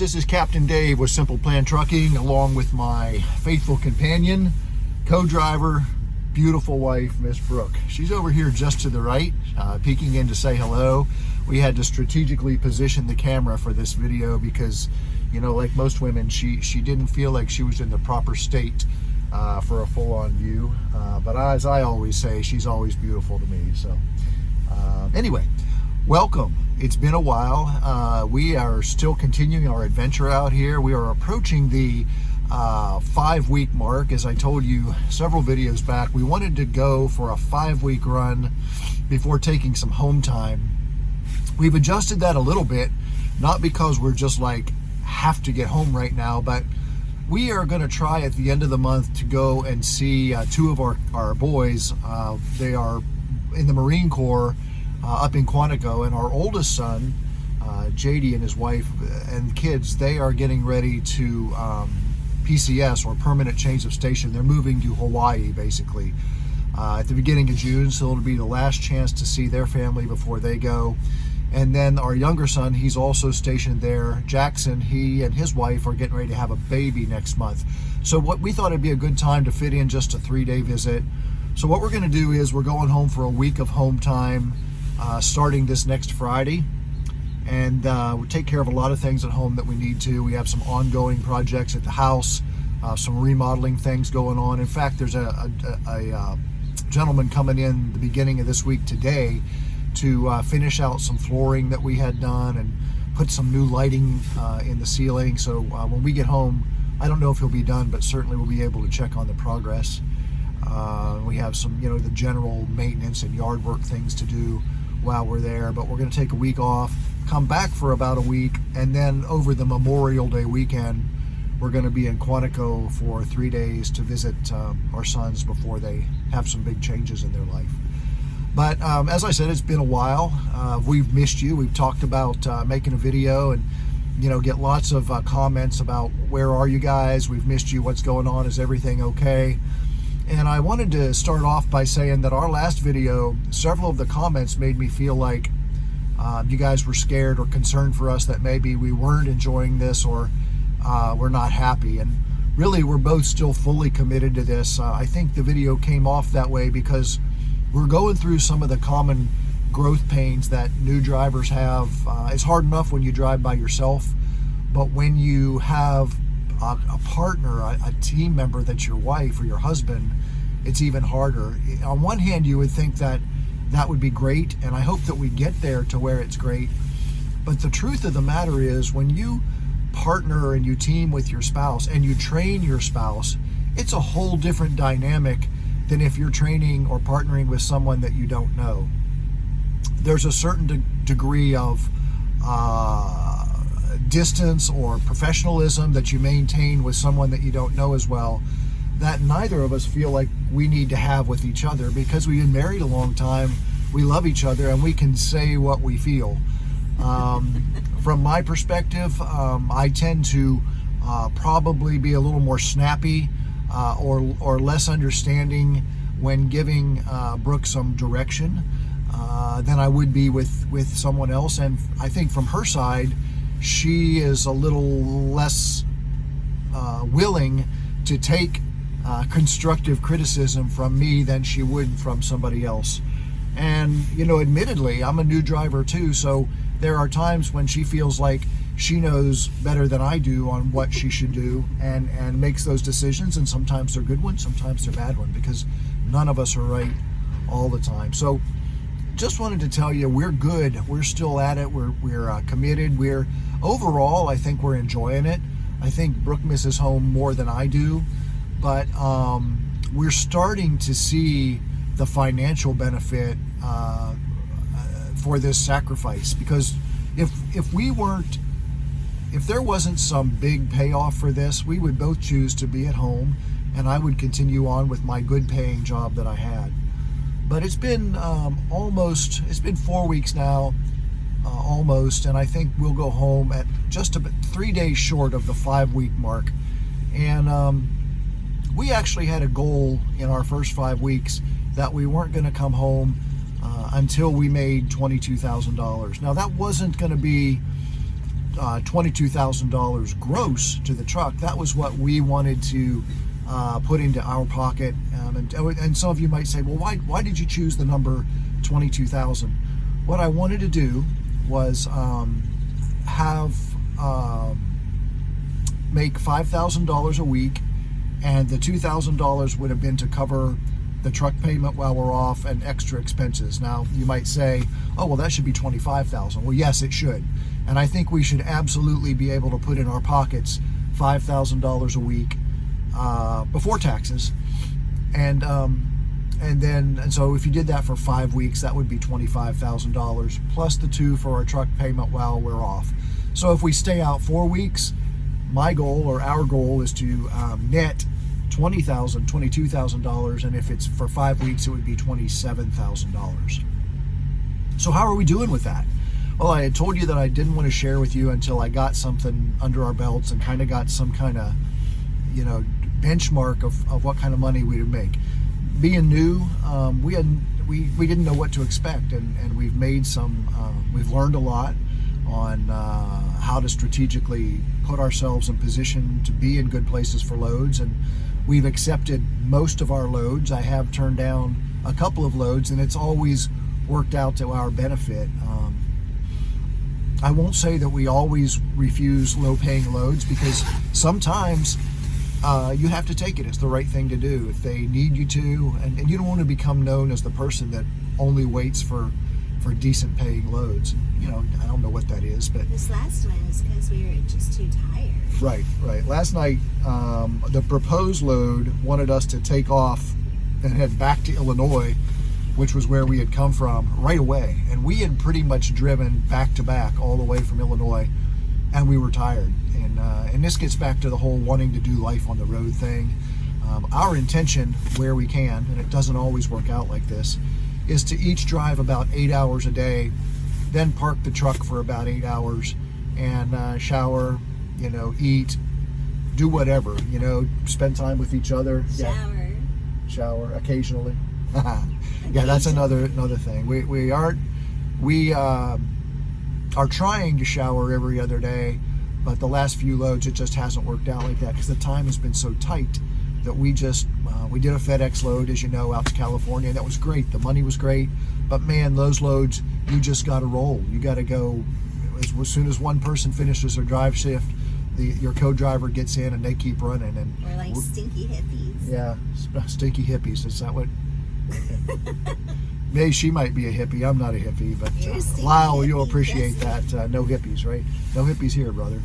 this is Captain Dave with Simple Plan Trucking, along with my faithful companion, co-driver, beautiful wife, Miss Brooke. She's over here just to the right, peeking in to say hello. We had to strategically position the camera for this video because, you know, like most women, she didn't feel like she was in the proper state for a full-on view. But as I always say, she's always beautiful to me. So anyway, welcome. It's been a while. We are still continuing our adventure out here. We are approaching the 5-week mark. As I told you several videos back, we wanted to go for a 5-week run before taking some home time. We've adjusted that a little bit, not because we're just like have to get home right now, but we are going to try at the end of the month to go and see two of our boys. They are in the Marine Corps up in Quantico, and our oldest son, JD, and his wife and kids, they are getting ready to PCS, or permanent change of station. They're moving to Hawaii basically at the beginning of June, so it'll be the last chance to see their family before they go. And then our younger son, he's also stationed there. Jackson, he and his wife are getting ready to have a baby next month. So what we thought it'd be a good time to fit in just a 3-day visit. So what we're going to do is we're going home for a week of home time starting this next Friday. And we'll take care of a lot of things at home that we need to. We have some ongoing projects at the house, some remodeling things going on. In fact, there's a gentleman coming in the beginning of this week today to finish out some flooring that we had done and put some new lighting in the ceiling. So when we get home, I don't know if he'll be done, but certainly we'll be able to check on the progress. We have some, you know, the general maintenance and yard work things to do while we're there, but we're going to take a week off, come back for about a week, and then over the Memorial Day weekend, we're going to be in Quantico for 3 days to visit our sons before they have some big changes in their life. But as I said, it's been a while. We've missed you. We've talked about making a video and, you know, get lots of comments about where are you guys? We've missed you. What's going on? Is everything okay? And I wanted to start off by saying that our last video, several of the comments made me feel like you guys were scared or concerned for us that maybe we weren't enjoying this or we're not happy. And really, we're both still fully committed to this. I think the video came off that way because we're going through some of the common growth pains that new drivers have. It's hard enough when you drive by yourself, but when you have a partner, a team member that's your wife or your husband, it's even harder. On one hand, you would think that that would be great, and I hope that we get there to where it's great. But the truth of the matter is, when you partner and you team with your spouse and you train your spouse, it's a whole different dynamic than if you're training or partnering with someone that you don't know. There's a certain degree of distance or professionalism that you maintain with someone that you don't know as well, that neither of us feel like we need to have with each other, because we've been married a long time, we love each other, and we can say what we feel. From my perspective, I tend to probably be a little more snappy or less understanding when giving Brooke some direction than I would be with someone else. And I think from her side, she is a little less willing to take constructive criticism from me than she would from somebody else. And, you know, admittedly, I'm a new driver too, so there are times when she feels like she knows better than I do on what she should do, and makes those decisions, and sometimes they're good ones, sometimes they're bad ones, because none of us are right all the time. So just wanted to tell you, we're good. We're still at it. We're committed. Overall, I think we're enjoying it. I think Brooke misses home more than I do, but we're starting to see the financial benefit for this sacrifice. Because if there wasn't some big payoff for this, we would both choose to be at home, and I would continue on with my good paying job that I had. But it's been it's been 4 weeks now, almost, and I think we'll go home at just about 3 days short of the 5-week mark. And we actually had a goal in our first 5 weeks that we weren't going to come home until we made $22,000. Now, that wasn't going to be $22,000 gross to the truck. That was what we wanted to put into our pocket. And some of you might say, well, why did you choose the number 22,000? What I wanted to do was make $5,000 a week, and the $2,000 would have been to cover the truck payment while we're off and extra expenses. Now you might say, oh, well, that should be $25,000. Well, yes, it should. And I think we should absolutely be able to put in our pockets $5,000 a week before taxes. And so if you did that for 5 weeks, that would be $25,000 plus the $2,000 for our truck payment while we're off. So if we stay out 4 weeks, my goal or our goal is to net $22,000, and if it's for 5 weeks, it would be $27,000. So how are we doing with that? Well, I had told you that I didn't want to share with you until I got something under our belts and kind of got some kind of, benchmark of what kind of money we would make. Being new, we didn't know what to expect, and we've made we've learned a lot on how to strategically put ourselves in position to be in good places for loads, and we've accepted most of our loads. I have turned down a couple of loads, and it's always worked out to our benefit. I won't say that we always refuse low-paying loads, because sometimes you have to take it. It's the right thing to do if they need you to, and you don't want to become known as the person that only waits for decent paying loads. I don't know what that is, but this last one was because we were just too tired. Right. Last night, the proposed load wanted us to take off and head back to Illinois, which was where we had come from, right away. And we had pretty much driven back to back all the way from Illinois, and we were tired. And this gets back to the whole wanting to do life on the road thing. Our intention, where we can, and it doesn't always work out like this, is to each drive about 8 hours a day, then park the truck for about 8 hours and shower, eat, do whatever, spend time with each other. Shower occasionally. Yeah, that's another thing. We are trying to shower every other day, but the last few loads, it just hasn't worked out like that because the time has been so tight that we just we did a FedEx load, as you know, out to California. That was great. The money was great, but man, those loads, you just got to roll. You got to go as soon as one person finishes their drive shift. Your co-driver gets in and they keep running. And we're like stinky hippies. Yeah, stinky hippies. Is that what? Maybe she might be a hippie. I'm not a hippie, but Lyle, you'll appreciate that. No hippies, right? No hippies here, brother.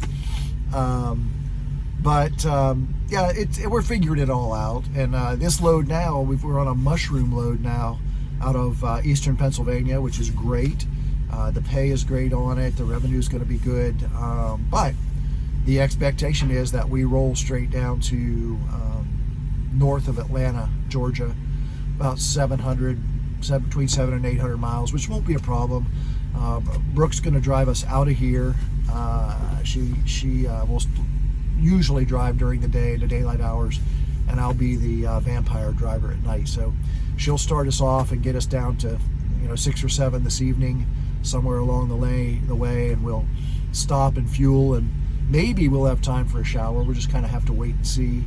Yeah, we're figuring it all out. And this load now, we're on a mushroom load now out of eastern Pennsylvania, which is great. The pay is great on it. The revenue is going to be good. But the expectation is that we roll straight down to north of Atlanta, Georgia, about between 700 and 800 miles, which won't be a problem. Brooke's going to drive us out of here. She will usually drive during the day, the daylight hours, and I'll be the vampire driver at night. So she'll start us off and get us down to 6 or 7 this evening, somewhere along the way, and we'll stop and fuel, and maybe we'll have time for a shower. We'll just kind of have to wait and see.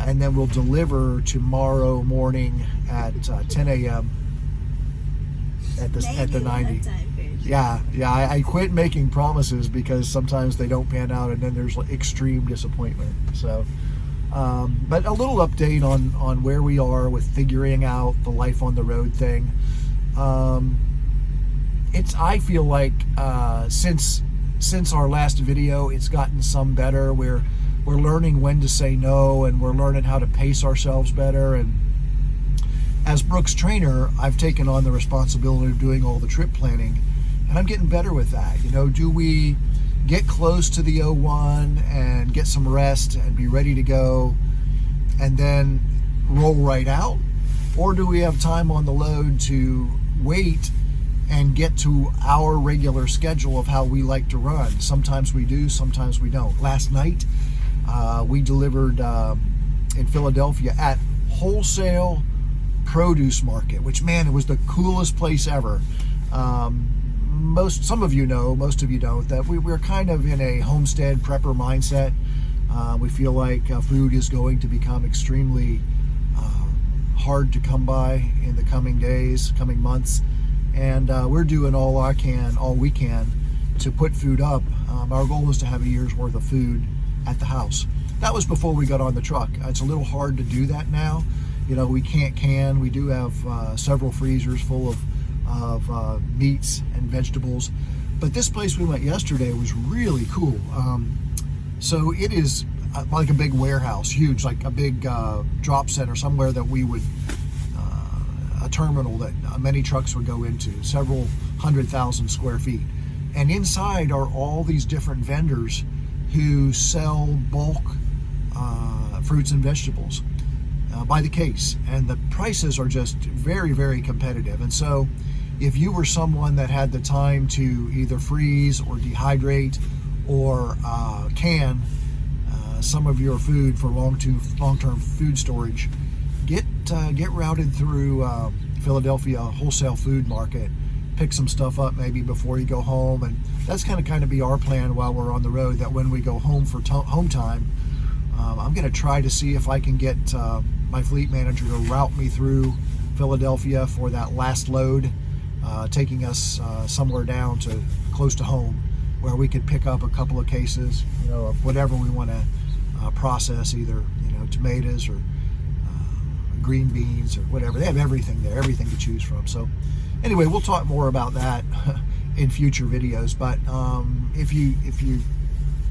And then we'll deliver tomorrow morning at 10 a.m. at the 90. Yeah. I quit making promises because sometimes they don't pan out, and then there's extreme disappointment. So, but a little update on where we are with figuring out the life on the road thing. I feel like since our last video, it's gotten some better. We're learning when to say no, and we're learning how to pace ourselves better. And as Brooke's trainer, I've taken on the responsibility of doing all the trip planning, and I'm getting better with that. Do we get close to the 01 and get some rest and be ready to go and then roll right out? Or do we have time on the load to wait and get to our regular schedule of how we like to run? Sometimes we do, sometimes we don't. Last night, we delivered in Philadelphia at Wholesale Produce Market, which, man, it was the coolest place ever. some of you know, most of you don't, that we're kind of in a homestead prepper mindset. We feel like food is going to become extremely hard to come by in the coming days, coming months, and we're doing all we can to put food up. Our goal is to have a year's worth of food at the house. That was before we got on the truck. It's a little hard to do that now. You know, we can't can. We do have several freezers full of meats and vegetables, but this place we went yesterday was really cool. So it is like a big warehouse, huge, like a big drop center somewhere that we would, a terminal that many trucks would go into, several 100,000 square feet. And inside are all these different vendors who sell bulk fruits and vegetables by the case. And the prices are just very, very competitive. And so if you were someone that had the time to either freeze or dehydrate or can some of your food for long-term food storage, get routed through Philadelphia Wholesale Food Market. Pick some stuff up maybe before you go home, and that's kind of be our plan while we're on the road. That when we go home for home time, I'm going to try to see if I can get my fleet manager to route me through Philadelphia for that last load, taking us somewhere down to close to home, where we could pick up a couple of cases, you know, of whatever we want to process, either, you know, tomatoes or green beans or whatever. They have everything there, everything to choose from. So anyway, we'll talk more about that in future videos. But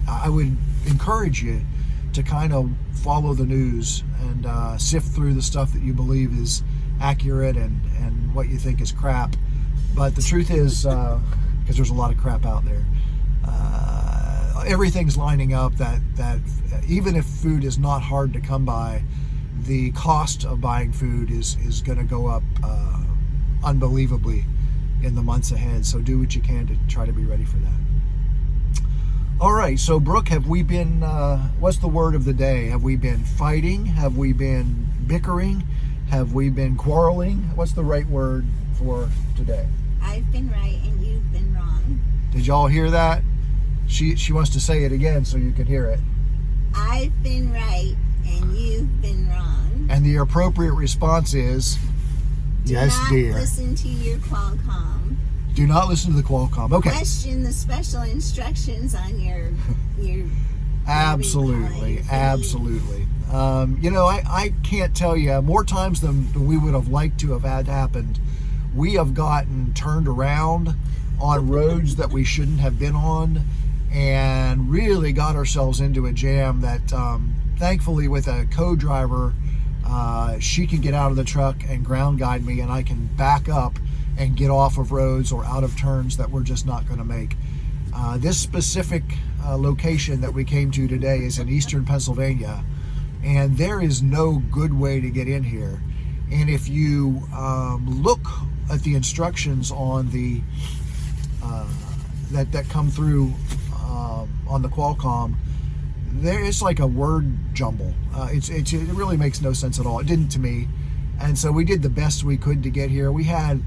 I would encourage you to kind of follow the news and sift through the stuff that you believe is accurate and what you think is crap. But the truth is, because there's a lot of crap out there, everything's lining up that even if food is not hard to come by, the cost of buying food is going to go up unbelievably in the months ahead. So do what you can to try to be ready for that. All right, so Brooke, have we been, what's the word of the day? Have we been fighting? Have we been bickering? Have we been quarreling? What's the right word for today? I've been right and you've been wrong. Did y'all hear that? She wants to say it again so you can hear it. I've been right and you've been wrong. And the appropriate response is, yes, dear. Do not listen to your Qualcomm. Do not listen to the Qualcomm. Okay. Question the special instructions on your Absolutely, absolutely. You know, I can't tell you, more times than we would have liked to have had happened, we have gotten turned around on roads that we shouldn't have been on, and really got ourselves into a jam that thankfully with a co-driver, she can get out of the truck and ground guide me, and I can back up and get off of roads or out of turns that we're just not going to make. This specific location that we came to today is in eastern Pennsylvania, and there is no good way to get in here. And if you look at the instructions on the that come through on the Qualcomm, it's like a word jumble. It really makes no sense at all. It didn't to me, and so we did the best we could to get here. You had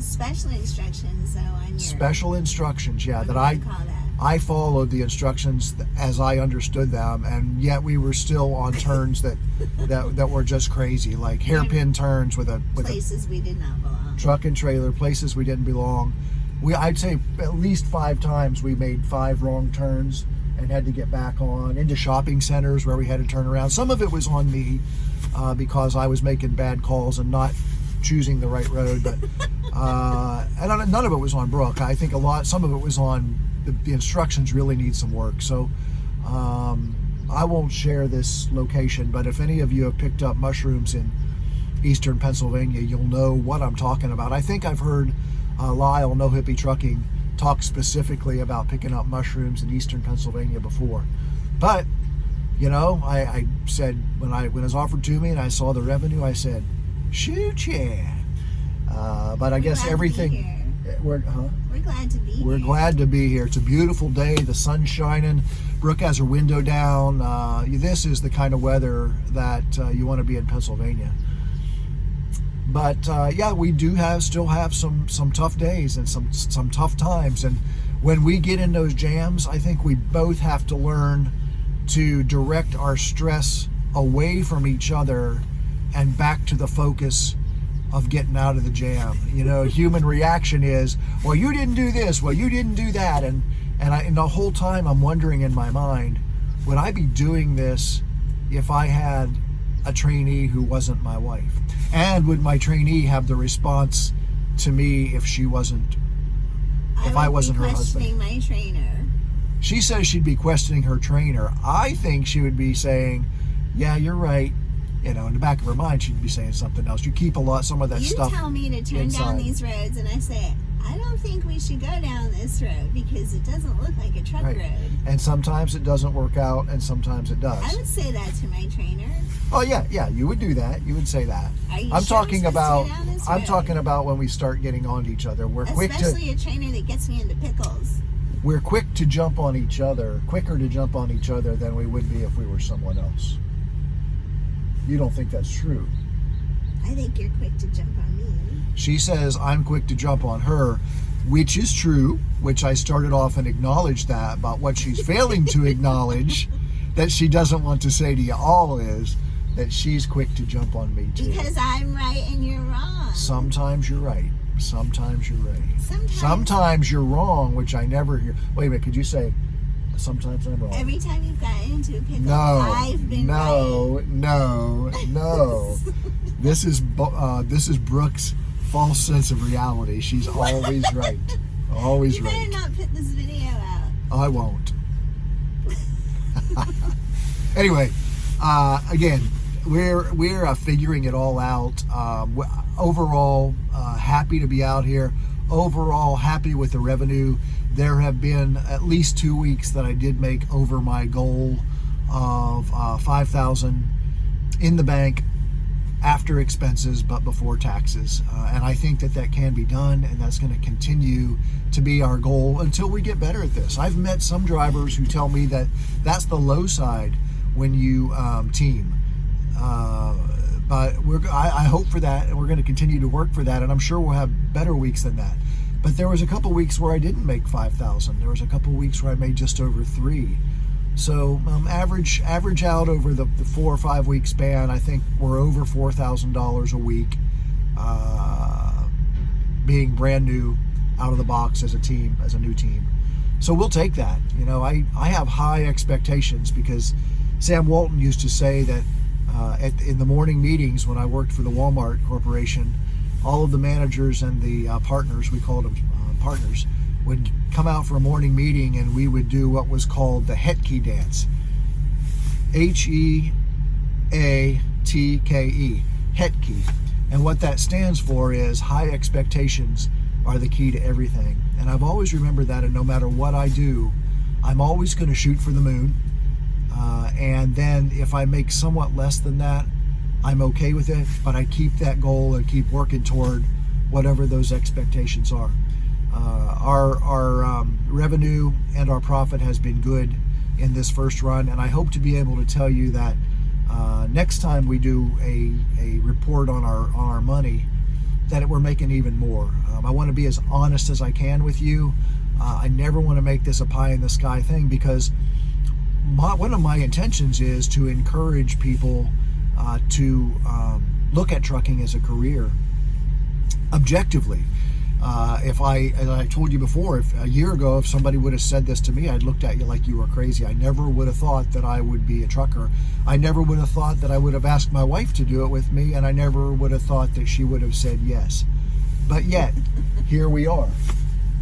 special instructions though on your special instructions, yeah, that call that? I followed the instructions as I understood them, and yet we were still on turns that were just crazy, like hairpin turns with places we did not belong. Truck and trailer, places we didn't belong. I'd say at least 5 times we made 5 wrong turns and had to get back on into shopping centers where we had to turn around. Some of it was on me because I was making bad calls and not choosing the right road, but and none of it was on Brooke. I think some of it was on the instructions really need some work. So I won't share this location, but if any of you have picked up mushrooms in eastern Pennsylvania, you'll know what I'm talking about. I think I've heard Lyle, No Hippie Trucking, talk specifically about picking up mushrooms in eastern Pennsylvania before. But, you know, I said, when it was offered to me and I saw the revenue, I said, shoot, yeah. But I guess everything... We're glad to be here. We're glad to be here. It's a beautiful day. The sun's shining. Brooke has her window down. This is the kind of weather that you want to be in Pennsylvania. But yeah, we do still have some tough days and some tough times. And when we get in those jams, I think we both have to learn to direct our stress away from each other and back to the focus of getting out of the jam. You know, human reaction is, well, you didn't do this, well, you didn't do that. And the whole time I'm wondering in my mind, would I be doing this if I had a trainee who wasn't my wife? And would my trainee have the response to me if I wasn't her husband? My trainer. She says she'd be questioning her trainer. I think she would be saying, yeah, you're right. You know, in the back of her mind, she'd be saying something else. You keep some of that stuff. You tell me to turn down these roads, and I say, I don't think we should go down this road because it doesn't look like a truck road. And sometimes it doesn't work out, and sometimes it does. I would say that to my trainer. Oh yeah, you would do that. You would say that. I'm talking about when we start getting on to each other. Especially a trainer that gets me into pickles. We're quick to jump on each other, quicker to jump on each other than we would be if we were someone else. You don't think that's true? I think you're quick to jump on me. She says I'm quick to jump on her, which is true, which I started off and acknowledged that, but what she's failing to acknowledge that she doesn't want to say to you all is that she's quick to jump on me too. Because I'm right and you're wrong. Sometimes you're right. Sometimes you're right. Sometimes you're wrong, which I never hear. Wait a minute, could you say, sometimes I'm wrong? Every time you've gotten into a pickle, I've been right. No. This is Brooke's false sense of reality. She's always right. Always right. You better not put this video out. I won't. Anyway, again, we're figuring it all out. Overall, happy to be out here. Overall, happy with the revenue. There have been at least 2 weeks that I did make over my goal of $5,000 in the bank after expenses, but before taxes. And I think that can be done, and that's going to continue to be our goal until we get better at this. I've met some drivers who tell me that that's the low side when you team. But I hope for that, and we're going to continue to work for that, and I'm sure we'll have better weeks than that. But there was a couple weeks where I didn't make 5,000. There was a couple weeks where I made just over 3. So average out over the 4 or 5 week span, I think we're over $4,000 a week, being brand new out of the box as a team, as a new team. So we'll take that. You know, I have high expectations because Sam Walton used to say that in the morning meetings when I worked for the Walmart Corporation, all of the managers and the partners, we called them partners, would come out for a morning meeting, and we would do what was called the Hetke dance. Heatke, Hetke. And what that stands for is high expectations are the key to everything. And I've always remembered that, and no matter what I do, I'm always going to shoot for the moon. And then if I make somewhat less than that, I'm okay with it, but I keep that goal and keep working toward whatever those expectations are. Our revenue and our profit has been good in this first run, and I hope to be able to tell you that next time we do a report on our money, that we're making even more. I want to be as honest as I can with you. I never want to make this a pie in the sky thing, because one of my intentions is to encourage people to look at trucking as a career objectively. As I told you before, if a year ago, if somebody would have said this to me, I'd looked at you like you were crazy. I never would have thought that I would be a trucker. I never would have thought that I would have asked my wife to do it with me, and I never would have thought that she would have said yes. But yet, here we are.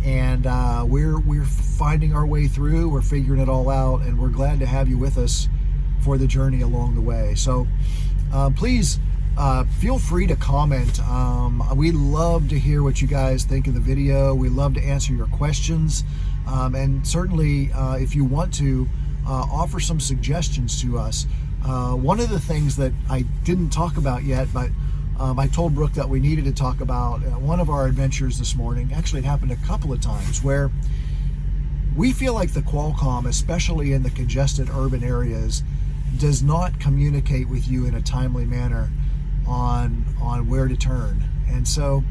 And we're finding our way through, we're figuring it all out, and we're glad to have you with us for the journey along the way. So please feel free to comment. We love to hear what you guys think of the video. We love to answer your questions, and certainly if you want to offer some suggestions to us. One of the things that I didn't talk about yet, but I told Brooke that we needed to talk about one of our adventures this morning. Actually, it happened a couple of times where we feel like the Qualcomm, especially in the congested urban areas, does not communicate with you in a timely manner on where to turn. And so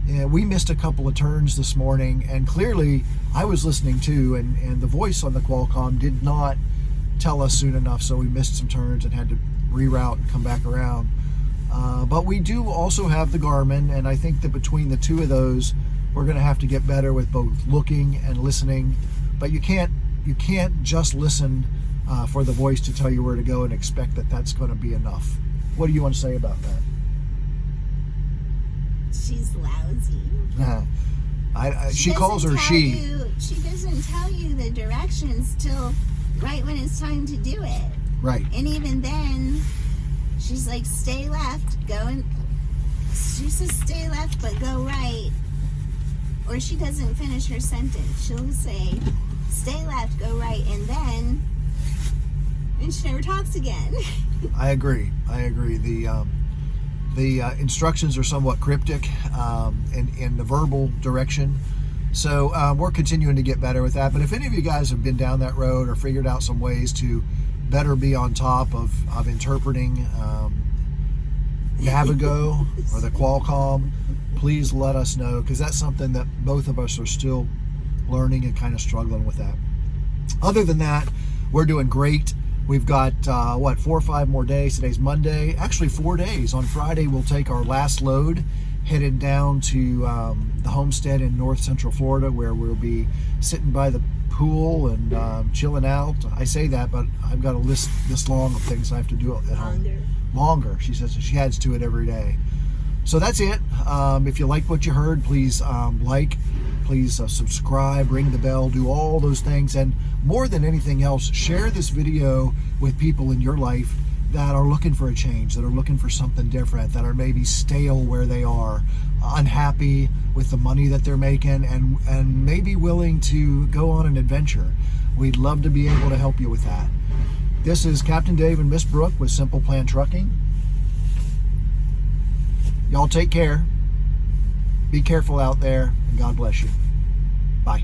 we missed a couple of turns this morning, and clearly I was listening too, and the voice on the Qualcomm did not tell us soon enough, so we missed some turns and had to reroute and come back around. But we do also have the Garmin, and I think that between the two of those, we're going to have to get better with both looking and listening. But you can't just listen for the voice to tell you where to go and expect that that's going to be enough. What do you want to say about that? She's lousy. She calls her she. She doesn't tell you the directions till right when it's time to do it. Right. And even then, she's like, stay left, go and... She says stay left, but go right. Or she doesn't finish her sentence. She'll say, stay left, go right, and she never talks again. I agree. The instructions are somewhat cryptic in the verbal direction. So we're continuing to get better with that. But if any of you guys have been down that road or figured out some ways to better be on top of interpreting Navigo or the Qualcomm, please let us know, because that's something that both of us are still learning and kind of struggling with that. Other than that, we're doing great. We've got, 4 or 5 more days. Today's Monday. Actually, 4 days. On Friday, we'll take our last load, headed down to the homestead in north central Florida, where we'll be sitting by the pool and chilling out. I say that, but I've got a list this long of things I have to do at home. Longer. She says she adds to it every day. So that's it. If you liked what you heard, please please subscribe, ring the bell, do all those things. And more than anything else, share this video with people in your life that are looking for a change, that are looking for something different, that are maybe stale where they are, unhappy with the money that they're making, and maybe willing to go on an adventure. We'd love to be able to help you with that. This is Captain Dave and Miss Brooke with Simple Plan Trucking. Y'all take care. Be careful out there, and God bless you. Bye.